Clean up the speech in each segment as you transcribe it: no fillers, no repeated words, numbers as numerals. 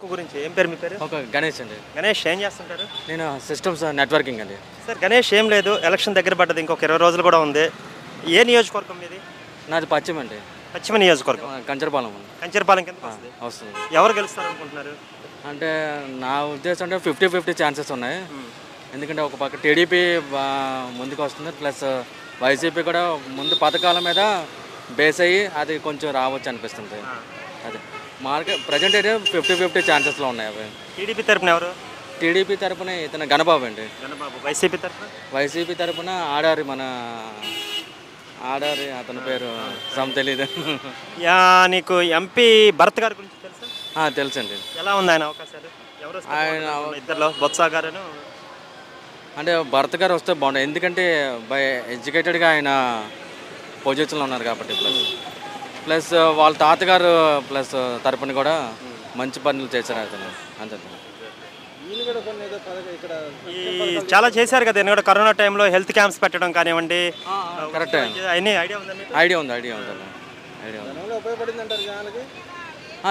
గురించి ఏం పేరు మీ పేరు? ఒక గణేష్ అండి. గణేష్ ఏం చేస్తుంటారు? నేను సిస్టమ్స్ నెట్వర్కింగ్ అండి. సార్ గణేష్ ఏం లేదు, ఎలక్షన్ దగ్గర పడ్డది, ఇంకొక 20 రోజులు కూడా ఉంది. ఏ నియోజకవర్గం మీది? నాది పశ్చిమ అండి, పశ్చిమ నియోజకవర్గం. కంచరపాలెం కంచరపాలెం కింద వస్తుంది. వస్తుంది. ఎవరు గెలుస్తారు అనుకుంటున్నారు? అంటే నా ఉద్దేశం అంటే 50-50 ఛాన్సెస్ ఉన్నాయి. ఎందుకంటే ఒక పక్క టీడీపీ ముందుకు వస్తుంది, ప్లస్ వైసీపీ కూడా ముందు పథకాల మీద బేస్ అయ్యి అది కొంచెం రావచ్చు అనిపిస్తుంది. అదే మార్కెట్ ప్రజెంట్ అయితే 50-50 ఛాన్సెస్లో ఉన్నాయి అవి. టీడీపీ తరపున ఎవరు? టీడీపీ తరపున ఇతను గణబాబు అండి. గణబాబు. వైసీపీ తరపున? వైసీపీ తరపున ఆడారి అతని పేరు సమ్ తెలీదు. నీకు ఎంపీ భరత్ గారి గురించి తెలుసా? తెలుసండి. ఎలా ఉంది ఆయన అవకాశాలు? ఎవరు ఆయన ఇద్దరులో బొత్స గారు అంటే భరత్ గారు వస్తే బాగుంటుంది, ఎందుకంటే బై ఎడ్యుకేటెడ్గా ఆయన పొజిషన్లో ఉన్నారు కాబట్టి. ప్లస్ వాళ్ళ తాతగారు ప్లస్ తరపున కూడా మంచి పనులు చేశారు అతను. అంతే. చాలా చేశారు కదా నేను కూడా, కరోనా టైంలో హెల్త్ క్యాంప్స్ పెట్టడం కానివ్వండి. కరెక్ట్. ఐడియా ఉంది.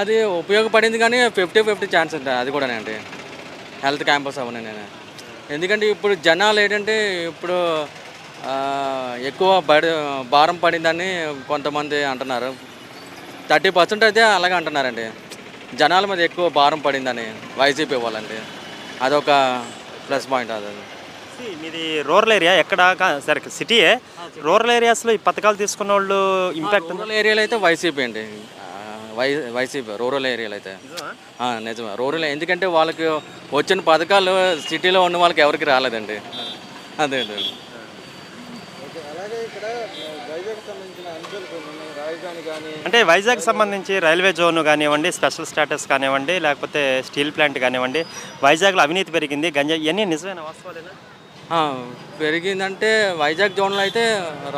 అది ఉపయోగపడింది కానీ 50-50 ఛాన్స్ ఉంటుంది అది కూడా అండి, హెల్త్ క్యాంపస్ అవన్నీ. నేను ఎందుకంటే ఇప్పుడు జనాలు ఏంటంటే ఇప్పుడు ఎక్కువ భారం పడిందని కొంతమంది అంటున్నారు. 30% అయితే అలాగే అంటున్నారండి, జనాల మీద ఎక్కువ భారం పడిందని వైసీపీ వాళ్ళండి. అదొక ప్లస్ పాయింట్. అది మీది రూరల్ ఏరియా ఎక్కడ? సరే సిటీయే. రూరల్ ఏరియాస్లో ఈ పథకాలు తీసుకున్న వాళ్ళు ఇంపాక్ట్. రూరల్ ఏరియాలో అయితే వైసీపీ అండి, వైసీపీ రూరల్ ఏరియాలో అయితే నిజమే. రూరల్ ఎందుకంటే వాళ్ళకి వచ్చిన పథకాలు సిటీలో ఉన్న వాళ్ళకి ఎవరికి రాలేదండి. అదే అంటే వైజాగ్ సంబంధించి రైల్వే జోన్ కానివ్వండి, స్పెషల్ స్టేటస్ కానివ్వండి, లేకపోతే స్టీల్ ప్లాంట్ కానివ్వండి, వైజాగ్లో అవినీతి పెరిగింది, గంజాయి, ఇవన్నీ నిజమైన వాస్తవాలేనా? పెరిగిందంటే వైజాగ్ జోన్లో అయితే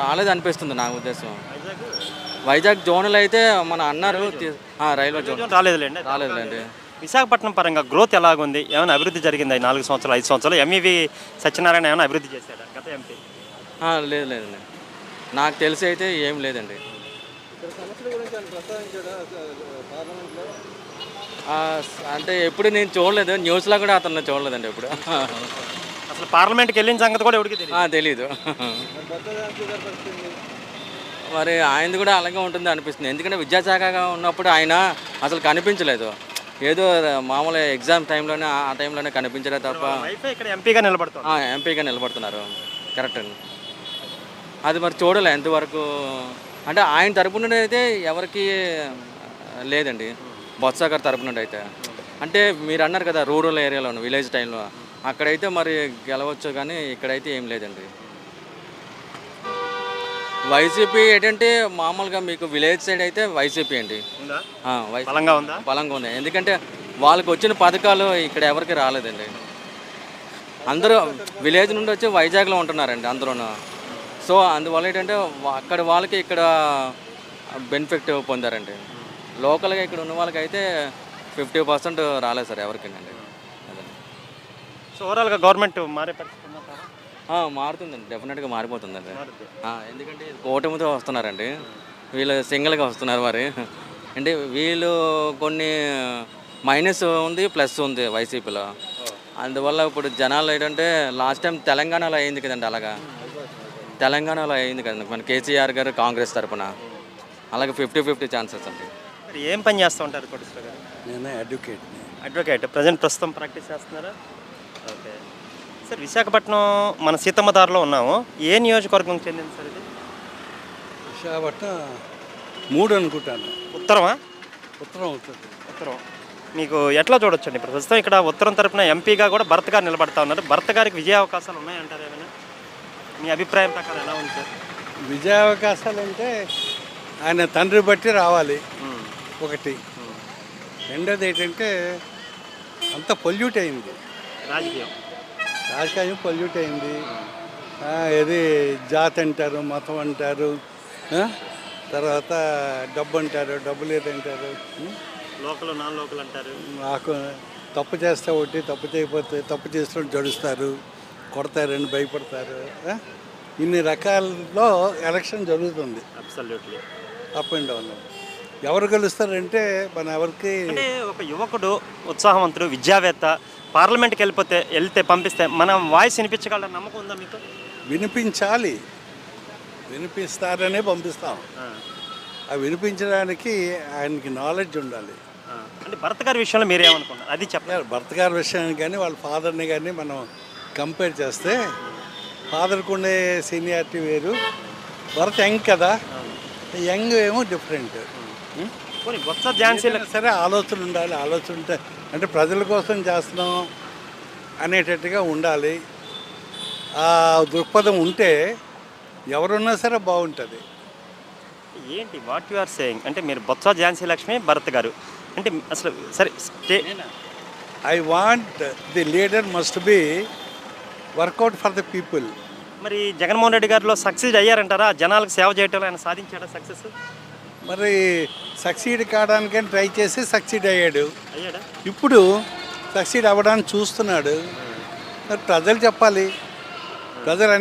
రాలేదు అనిపిస్తుంది నా ఉద్దేశం. వైజాగ్ జోన్లో అయితే మన అన్నారు రైల్వే జోన్ రాలేదులేండి. విశాఖపట్నం పరంగా గ్రోత్ ఎలాగుంది? ఏమైనా అభివృద్ధి జరిగింది 4 సంవత్సరాలు 5 సంవత్సరాలు? ఎంఈవి సత్యనారాయణ ఏమైనా అభివృద్ధి చేశాడా గత ఎంపీ? లేదండి, నాకు తెలిసి అయితే ఏం లేదండి. అంటే ఎప్పుడు నేను చూడలేదు, న్యూస్లో కూడా అతను చూడలేదండి ఎప్పుడు. అసలు పార్లమెంట్కి వెళ్ళిన సంగతి కూడా ఎవరికి తెలీదు. మరి ఆయనది కూడా అలాగే ఉంటుంది అనిపిస్తుంది, ఎందుకంటే విద్యాశాఖగా ఉన్నప్పుడు ఆయన అసలు కనిపించలేదు. ఏదో మామూలు ఎగ్జామ్ టైంలోనే ఆ టైంలోనే కనిపించలే తప్ప. ఎంపీగా నిలబడుతున్నారు. కరెక్ట్ అండి. అది మరి చూడలే ఎంతవరకు. అంటే ఆయన తరపు నుండి అయితే ఎవరికి లేదండి, బొత్స గారి తరపు నుండి అయితే. అంటే మీరు అన్నారు కదా రూరల్ ఏరియాలో విలేజ్ టైంలో, అక్కడైతే మరి గెలవచ్చు కానీ ఇక్కడైతే ఏం లేదండి. వైసీపీ ఏంటంటే మామూలుగా మీకు విలేజ్ సైడ్ అయితే వైసీపీ అండి బలంగా ఉంది, ఎందుకంటే వాళ్ళకి వచ్చిన పథకాలు ఇక్కడ ఎవరికి రాలేదండి. అందరూ విలేజ్ నుండి వచ్చి వైజాగ్లో ఉంటున్నారండి అందరూ. సో అందువల్ల ఏంటంటే అక్కడ వాళ్ళకి ఇక్కడ బెనిఫిట్ పొందారండి. లోకల్గా ఇక్కడ ఉన్న వాళ్ళకి అయితే 50% రాలేదు సార్ ఎవరికినండి. అదే. సో ఓవరాల్గా గవర్నమెంట్ మారే పరిస్థితి మారుతుందండి, డెఫినెట్గా మారిపోతుందండి. ఎందుకంటే కూటమితో వస్తున్నారండి, వీళ్ళు సింగిల్గా వస్తున్నారు. మరి అంటే వీళ్ళు కొన్ని మైనస్ ఉంది, ప్లస్ ఉంది వైసీపీలో. అందువల్ల ఇప్పుడు జనాలు ఏంటంటే లాస్ట్ టైం తెలంగాణలో అయింది కదండి, అలాగా తెలంగాణలో అయింది కదండి మన కేసీఆర్ గారు కాంగ్రెస్ తరఫున. అలాగే 50-50 ఛాన్సెస్ అండి. ఏం పని చేస్తూ ఉంటారు కోటేశ్వర గారు? నేను అడ్వకేట్ ప్రస్తుతం ప్రాక్టీస్ చేస్తున్నారా? Okay sir. విశాఖపట్నం మన సీతమ్మదారిలో ఉన్నాము. ఏ నియోజకవర్గం చెందింది సార్ ఇది? విశాఖపట్నం 3 అనుకుంటాను. ఉత్తరమా? ఉత్తరం. మీకు ఎట్లా చూడొచ్చండి ఇప్పుడు ప్రస్తుతం ఇక్కడ ఉత్తరం తరపున ఎంపీగా కూడా భరత్ గారు నిలబడతా ఉన్నారు. భరత్ గారికి విజయ అవకాశాలు ఉన్నాయంటారు ఏమైనా? మీ అభిప్రాయం ప్రకారం ఎలా ఉంది సార్? విజయ అవకాశాలు అంటే ఆయన తండ్రి బట్టి రావాలి ఒకటి. రెండోది ఏంటంటే అంత పొల్యూట్ అయింది రాజకీయం పొల్యూట్ అయింది. ఏది జాతి అంటారు, మతం అంటారు, తర్వాత డబ్బు అంటారు, డబ్బు లేదంటారు, లోకల్ నాన్ లోకల్ అంటారు. నాకు తప్పు చేస్తే ఒకటి, తప్పు చేయకపోతే తప్పు చేస్తూ జడుస్తారు, కొడతారని భయపడతారు. ఇన్ని రకాల్లో ఎలక్షన్ జరుగుతుంది. Absolutely up and down. ఎవరు గెలుస్తారంటే మన ఎవరికి అంటే ఒక యువకుడు ఉత్సాహవంతుడు విద్యావేత్త పార్లమెంట్కి వెళ్తే పంపిస్తే మనం వాయిస్ వినిపించగల నమ్మకం ఉందా మీకు? వినిపించాలి, వినిపిస్తారనే పంపిస్తాం. ఆ వినిపించడానికి ఆయనకి నాలెడ్జ్ ఉండాలి. అంటే భరత్ గారి విషయంలో మీరేమనుకున్నారు అది చెప్పారు? భర్త గారి విషయాన్ని కానీ వాళ్ళ ఫాదర్ని కానీ మనం కంపేర్ చేస్తే ఫాదర్కి ఉండే సీనియారిటీ వేరు, భరత్ యంగ్ కదా, యంగ్ ఏమో డిఫరెంట్. బొత్స ఝాన్సీ సరే ఆలోచన ఉండాలి, ఆలోచన ఉంటే అంటే ప్రజల కోసం చేస్తున్నాం అనేటట్టుగా ఉండాలి. ఆ దృక్పథం ఉంటే ఎవరున్నా సరే బాగుంటుంది. ఏంటి వాట్ యు ఆర్ సేయింగ్ అంటే మీరు బొత్స ఝాన్సీ లక్ష్మి భరత్ గారు అంటే అసలు సరే I want the leader must be work out for the people. మరి జగన్మోహన్ రెడ్డి గారిలో సక్సీడ్ అయ్యారంటారా? జనాలకు సేవ చేయటంలో ఆయన సాధించాడా సక్సెస్? మరి సక్సీడ్ కావడానికని ట్రై చేసి సక్సీడ్ అయ్యాడు. అయ్యాడా? ఇప్పుడు సక్సీడ్ అవ్వడానికి చూస్తున్నాడు. మరి ప్రజలు చెప్పాలి, ప్రజలు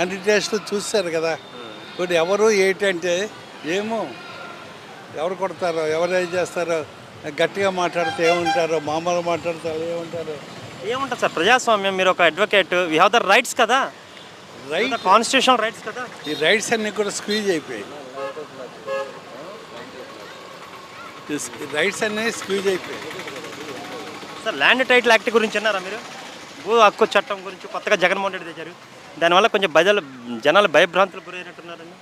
అన్ని టెస్టులు చూస్తారు కదా. ఇప్పుడు ఎవరు ఏంటంటే ఏమో ఎవరు కొడతారో ఎవరు ఏం చేస్తారో, గట్టిగా మాట్లాడితే ఏముంటారో, మామూలుగా మాట్లాడితే ఏముంటారో. ఏముంటుంది సార్ ప్రజాస్వామ్యం, మీరు ఒక advocate, we have the rights కదా, రైట్ కాన్స్టిట్యూషనల్ రైట్స్ కదా. ఈ రైట్స్ అన్నీ కూడా స్క్వీజ్ అయిపోయాయి. రైట్స్ అన్నీ స్క్వీజ్ అయిపోయాయి. సార్ ల్యాండ్ టైటిల్ యాక్ట్ గురించి అన్నారా మీరు? భూ హక్కు చట్టం గురించి కొత్తగా జగన్మోహన్ రెడ్డి తెచ్చారు, దానివల్ల కొంచెం జనాలు భయభ్రాంతులు గురైనట్టున్నారండి.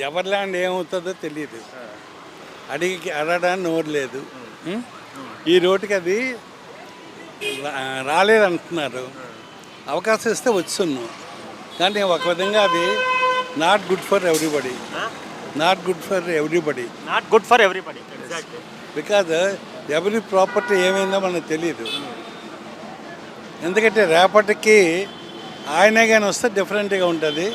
ఎవరి ల్యాండ్ ఏమవుతుందో తెలియదు, అడగడానికి నోరు లేదు. ఈ రోడ్డుకి అది రాలేదంటున్నారు. అవకాశం ఇస్తే వచ్చున్నాం, కానీ ఒక విధంగా అది not good for everybody, not good for everybody, not good for everybody because ఎవరి ప్రాపర్టీ ఏమైందో మనకు తెలియదు. ఎందుకంటే రేపటికి ఆయనే కానీ వస్తే డిఫరెంట్గా ఉంటుంది.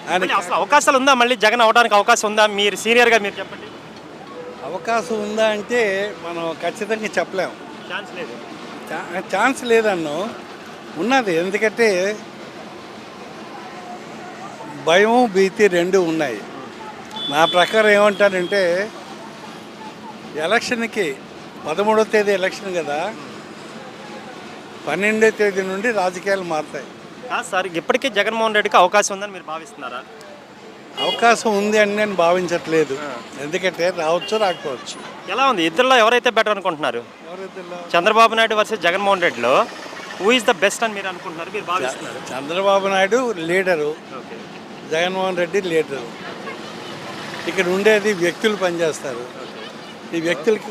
ఆయన అసలు అవకాశాలు ఉందా మళ్ళీ జగన్ అవడానికి అవకాశం ఉందా? మీరు సీనియర్గా మీరు చెప్పండి. అవకాశం ఉందా అంటే మనం ఖచ్చితంగా చెప్పలేము. ఛాన్స్ లేదు. ఛాన్స్ లేదన్ను ఉన్నది. ఎందుకంటే భయం భీతి రెండు ఉన్నాయి. నా ప్రకారం ఏమంటానంటే ఎలక్షన్కి 13వ తేదీ ఎలక్షన్ కదా, 12వ తేదీ నుండి రాజకీయాలు మారుతాయి. కాదు సార్, ఇప్పటికీ జగన్మోహన్ రెడ్డికి అవకాశం ఉందని మీరు భావిస్తున్నారా? అవకాశం ఉంది అని నేను భావించట్లేదు. ఎందుకంటే రావచ్చు రాకపోవచ్చు. ఎలా ఉంది ఇద్దరిలో ఎవరైతే బెటర్ అనుకుంటున్నారు? చంద్రబాబు నాయుడు వర్సెస్ జగన్మోహన్ రెడ్డిలో హూ ఇస్ ద బెస్ట్ అని మీరు అనుకుంటున్నారు, మీరు భావిస్తున్నారు? Chandrababu Naidu leader, Jaganmohan Reddy leader. ఇక్కడ ఉండేది వ్యక్తులు పనిచేస్తారు. ఈ వ్యక్తులకి